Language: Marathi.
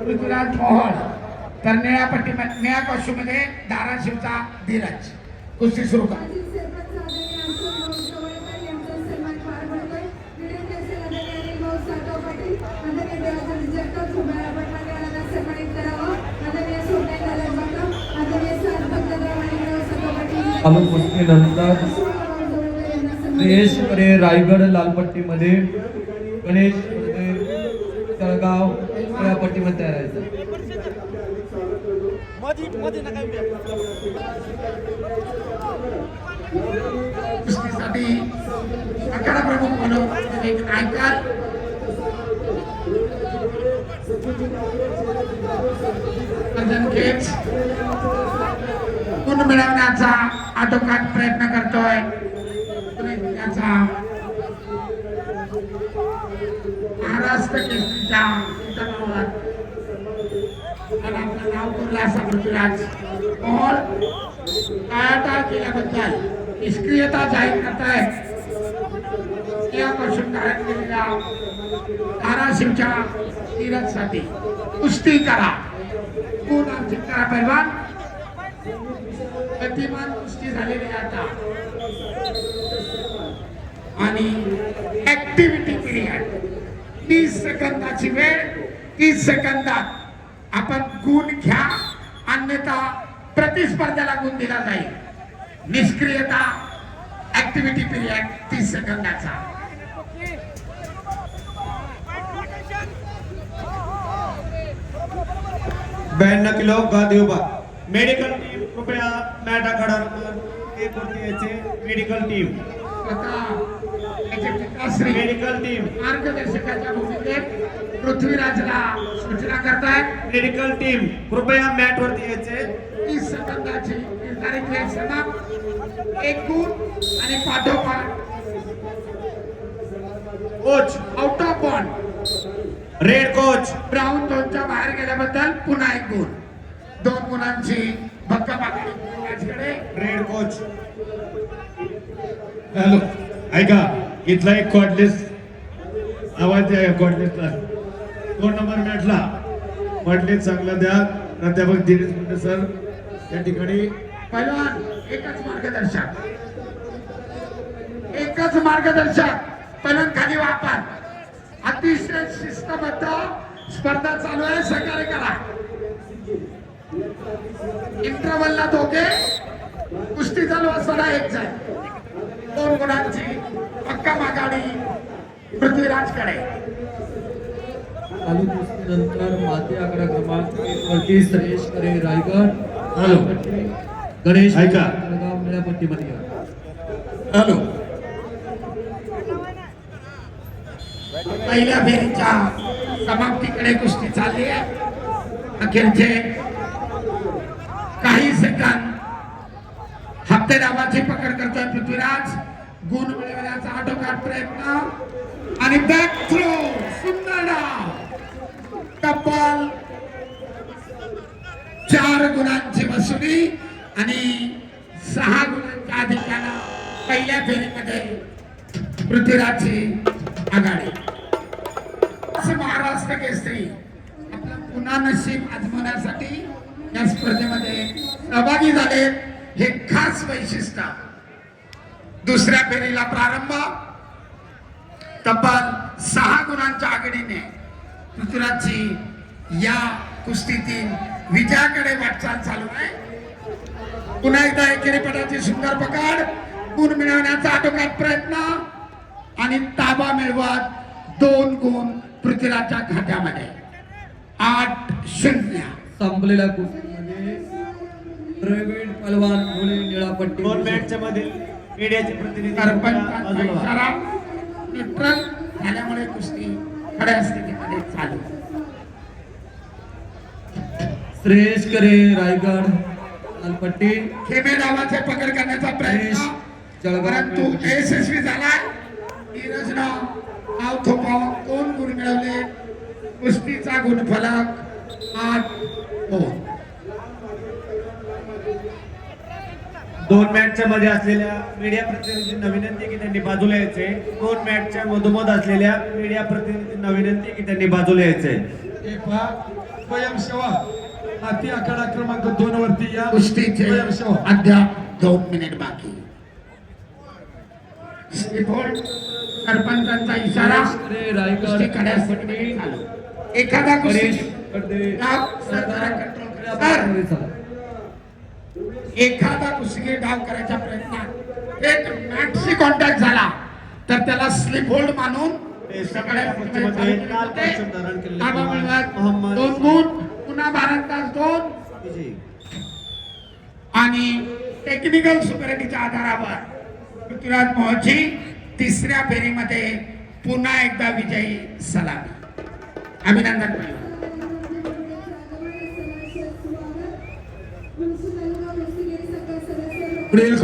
पृथ्वीराज मोहोळ तर निळ्या पट्टीमध्ये निळ्या कॉस्ट्यूममध्ये धाराशिवचा धीरज. कुस्ती सुरू करा. चालू कुस्तीनंतर श्रेयस करे रायगड लालपट्टीमध्ये, गणेश तळगाव या पट्टीमध्ये तयार आहे. कुस्तीसाठी आखाडा प्रमुख म्हणून एक नायकर गुण मिळवण्याचा आटोकाट प्रयत्न करतोय. त्याचा महाराष्ट्र केसरीच्या मैदानावर आपलं नाव कोरलं असा पृथ्वीराज मोहोळ टाळाटाळ केल्याबद्दल निष्क्रियता जाहीर करतायत. या पासून धारण केलेल्या धाराशिवच्या धीरजसाठी कुस्ती करा. गुण अर्जित करा. पैलवान गतिमान कुस्ती झालेली आता आणि ऍक्टिव्हिटी पिरियड 30 सेकंदाची वेळ. 30 सेकंदात आपण गुण घ्या, अन्यथा प्रतिस्पर्ध्याला गुण दिला जाईल. निष्क्रियता ऍक्टिव्हिटी पिरियड 30 सेकंदाचा. 92 किलो गादी उभा. मेडिकल टीम कृपया मॅट आखाडा नंबर 1 वरती यायचे. मेडिकल टीम मेडिकल टीम मार्गदर्शकाच्या भूमिकेत पृथ्वीराजला सूचना करतायत. मेडिकल टीम कृपया मॅट वरती यायचे. 30 सेकंदाची निर्धारित वेळ समाप्त. एक गुण आणि पाठोपाठ coach out of bound. Raid coach brown 2च्या बाहेर गेल्याबद्दल पुन्हा एक गुण. 2 गुणांची भक्कम आघाडी पृथ्वीराजकडे. Raid coach. हॅलो ऐका, इथला एक कॉर्डलेस आवाज द्या. कॉर्डलेसला 2 नंबर मॅचला कॉर्डलेस चांगला द्या. प्राध्यापक दिनेश मुंडे सर या ठिकाणी. पहिलवान एकच मार्गदर्शक. एकच मार्गदर्शक. पहिलवान खाली वापर. अतिशय शिस्तबद्ध स्पर्धा चालू आहे. सहकार्य करा. इंटरवलला दोघे कुस्ती चालू असताना एक जण. 2 गुणांची भक्कम आघाडी पृथ्वीराजकडे. चालू कुस्तीनंतर माती आकडा क्रमांक 1 वरती श्रेयस करे रायगड लालपट्टी, गणेश ऐका. तळगाव निळ्या पट्टीमध्ये या. हॅलो. पहिल्या फेरीच्या समाप्तीकडे कुस्ती चालली आहे. अखेरचे काही सेकंद हप्ते डावाची पकड करतोय पृथ्वीराज. गुण मिळवण्याचा आटोकाट प्रयत्न आणि बॅक थ्रो. सुंदर डाव. तब्बल 4 गुणांची वसुली आणि 6 गुणांच्या अधिकारानं पहिल्या फेरीमध्ये पृथ्वीराजची आघाडी. महाराष्ट्र केसरी आपलं पुन्हा नशीब आजमावण्यासाठी या स्पर्धेमध्ये सहभागी झाले. हे खास वैशिष्ट्य. दुसऱ्या फेरीला प्रारंभ तब्बल 6 गुणांच्या आघाडीने पृथ्वीराजची या कुस्तीतील विजयाकडे वाटचाल चालू आहे. पुन्हा एकदा एकेरी पटाची सुंदर पकड. गुण मिळवण्याचा आटोकाट प्रयत्न आणि ताबा मिळवत 2 गुण पृथ्वीराजच्या खात्यामध्ये. 8-0 संपलेल्या कुस्तीमध्ये प्रवीण पलवान मुली निळा पट्टी. 2 मॅचच्या मध्ये मीडियाचे प्रतिनिधी सरपंचांचा इशारा. न्यूट्रल झाल्यामुळे कुस्ती खड्या स्थितीमध्ये चालू. श्रेयस करे रायगड लालपट्टी, खेमे डावाचे पकड करण्याचा प्रयत्न परंतु यशस्वी झाला. धीरजनं नाव थोपावून 2 गुण मिळवले. कुस्तीचा गुणफलक 8-2. 2 मॅचच्या मध्ये असलेल्या मीडिया प्रतिनिधींना विनंती की त्यांनी बाजूला यायचे. 2 मॅचच्या मधोमध असलेल्या मीडिया प्रतिनिधींना विनंती की त्यांनी बाजूला यायचे. स्वयंसेवा हाती आखाडा क्रमांक 2 वरती या कुस्तीचे स्वयंसेवा अद्याप 2 मिनिट बाकी. स्लिपहोल्ड, सरपंचांचा इशारा. गणेश रायकर कुस्ती कड्यासाठी चालू. एखादा गणेश कुस्ती कडदे डाव सर जरा कंट्रोल करा. क्रीडा सर, पट्टीमध्ये चला. एखादा कुस्ती डाव करायच्या प्रयत्नात एक मॅटशी कॉन्टॅक्ट झाला तर त्याला स्लिप होल्ड मानून सगळ्या पश्चिममध्ये लाल पंचम धारण केलेले ताबा पहलवान मिळवत मोहम्मद 2 गुण, पुन्हा भारतास 2 विजयी. आणि टेक्निकल सुपरिटीच्या आधारावर पृथ्वीराज मोहची तिसऱ्या फेरीमध्ये पुन्हा एकदा विजयी सलामी. अभिनंदन पहिलवान. पुढील